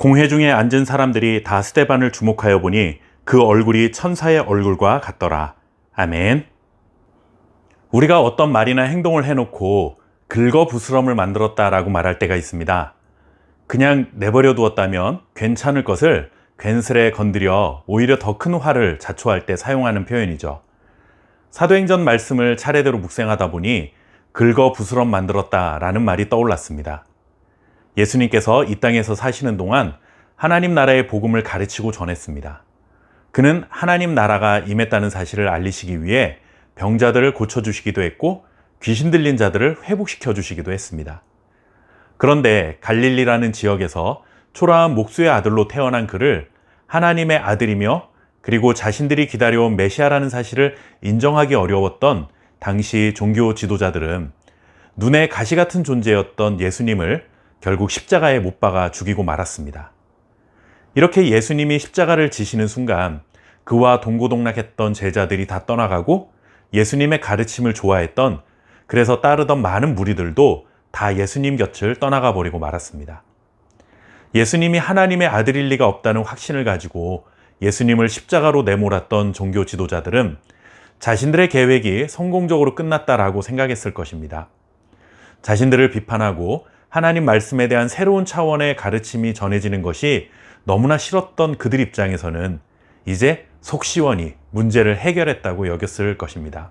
공회 중에 앉은 사람들이 다 스데반을 주목하여 보니 그 얼굴이 천사의 얼굴과 같더라. 아멘. 우리가 어떤 말이나 행동을 해놓고 긁어부스럼을 만들었다라고 말할 때가 있습니다. 그냥 내버려 두었다면 괜찮을 것을 괜스레 건드려 오히려 더 큰 화를 자초할 때 사용하는 표현이죠. 사도행전 말씀을 차례대로 묵상하다 보니 긁어부스럼 만들었다라는 말이 떠올랐습니다. 예수님께서 이 땅에서 사시는 동안 하나님 나라의 복음을 가르치고 전했습니다. 그는 하나님 나라가 임했다는 사실을 알리시기 위해 병자들을 고쳐주시기도 했고 귀신 들린 자들을 회복시켜 주시기도 했습니다. 그런데 갈릴리라는 지역에서 초라한 목수의 아들로 태어난 그를 하나님의 아들이며 그리고 자신들이 기다려온 메시아라는 사실을 인정하기 어려웠던 당시 종교 지도자들은 눈에 가시 같은 존재였던 예수님을 결국 십자가에 못 박아 죽이고 말았습니다. 이렇게 예수님이 십자가를 지시는 순간 그와 동고동락했던 제자들이 다 떠나가고 예수님의 가르침을 좋아했던, 그래서 따르던 많은 무리들도 다 예수님 곁을 떠나가 버리고 말았습니다. 예수님이 하나님의 아들일 리가 없다는 확신을 가지고 예수님을 십자가로 내몰았던 종교 지도자들은 자신들의 계획이 성공적으로 끝났다라고 생각했을 것입니다. 자신들을 비판하고 하나님 말씀에 대한 새로운 차원의 가르침이 전해지는 것이 너무나 싫었던 그들 입장에서는 이제 속 시원히 문제를 해결했다고 여겼을 것입니다.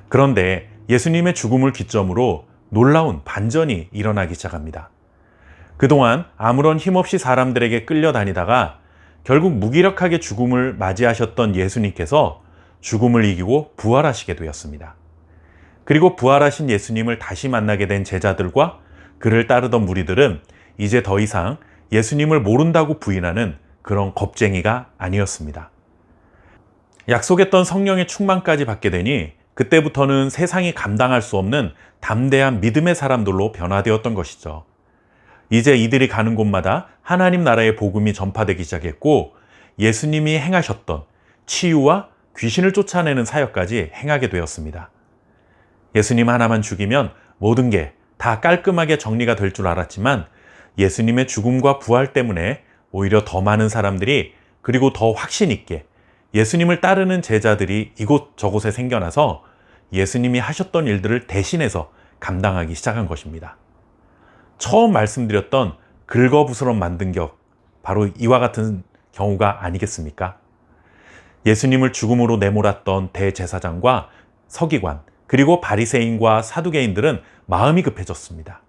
그런데 예수님의 죽음을 기점으로 놀라운 반전이 일어나기 시작합니다. 그동안 아무런 힘없이 사람들에게 끌려다니다가 결국 무기력하게 죽음을 맞이하셨던 예수님께서 죽음을 이기고 부활하시게 되었습니다. 그리고 부활하신 예수님을 다시 만나게 된 제자들과 그를 따르던 무리들은 이제 더 이상 예수님을 모른다고 부인하는 그런 겁쟁이가 아니었습니다. 약속했던 성령의 충만까지 받게 되니 그때부터는 세상이 감당할 수 없는 담대한 믿음의 사람들로 변화되었던 것이죠. 이제 이들이 가는 곳마다 하나님 나라의 복음이 전파되기 시작했고 예수님이 행하셨던 치유와 귀신을 쫓아내는 사역까지 행하게 되었습니다. 예수님 하나만 죽이면 모든 게 다 깔끔하게 정리가 될 줄 알았지만 예수님의 죽음과 부활 때문에 오히려 더 많은 사람들이, 그리고 더 확신 있게 예수님을 따르는 제자들이 이곳저곳에 생겨나서 예수님이 하셨던 일들을 대신해서 감당하기 시작한 것입니다. 처음 말씀드렸던 긁어부스럼 만든 격, 바로 이와 같은 경우가 아니겠습니까? 예수님을 죽음으로 내몰았던 대제사장과 서기관, 그리고 바리새인과 사두개인들은 마음이 급해졌습니다.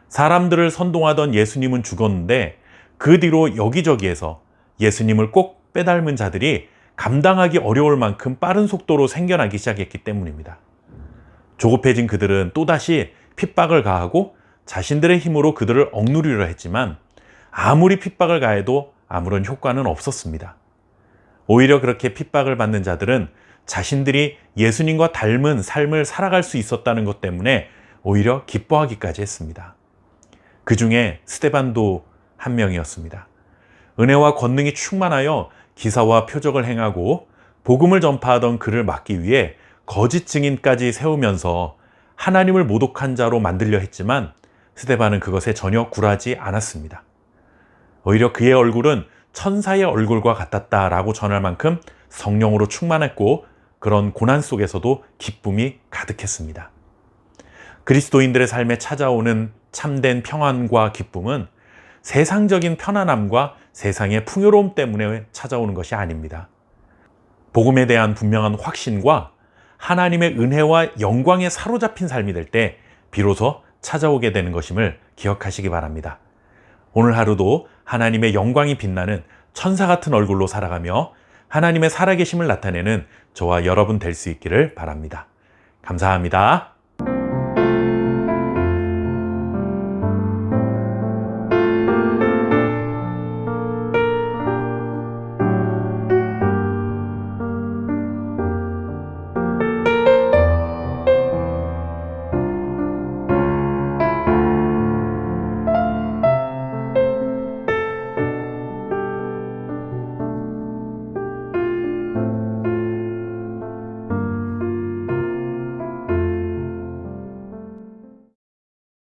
사람들을 선동하던 예수님은 죽었는데 그 뒤로 여기저기에서 예수님을 꼭 빼닮은 자들이 감당하기 어려울 만큼 빠른 속도로 생겨나기 시작했기 때문입니다. 조급해진 그들은 또다시 핍박을 가하고 자신들의 힘으로 그들을 억누르려 했지만 아무리 핍박을 가해도 아무런 효과는 없었습니다. 오히려 그렇게 핍박을 받는 자들은 자신들이 예수님과 닮은 삶을 살아갈 수 있었다는 것 때문에 오히려 기뻐하기까지 했습니다. 그 중에 스데반도 한 명이었습니다. 은혜와 권능이 충만하여 기사와 표적을 행하고 복음을 전파하던 그를 막기 위해 거짓 증인까지 세우면서 하나님을 모독한 자로 만들려 했지만 스데반은 그것에 전혀 굴하지 않았습니다. 오히려 그의 얼굴은 천사의 얼굴과 같았다라고 전할 만큼 성령으로 충만했고 그런 고난 속에서도 기쁨이 가득했습니다. 그리스도인들의 삶에 찾아오는 참된 평안과 기쁨은 세상적인 편안함과 세상의 풍요로움 때문에 찾아오는 것이 아닙니다. 복음에 대한 분명한 확신과 하나님의 은혜와 영광에 사로잡힌 삶이 될 때 비로소 찾아오게 되는 것임을 기억하시기 바랍니다. 오늘 하루도 하나님의 영광이 빛나는 천사 같은 얼굴로 살아가며 하나님의 살아계심을 나타내는 저와 여러분 될 수 있기를 바랍니다. 감사합니다.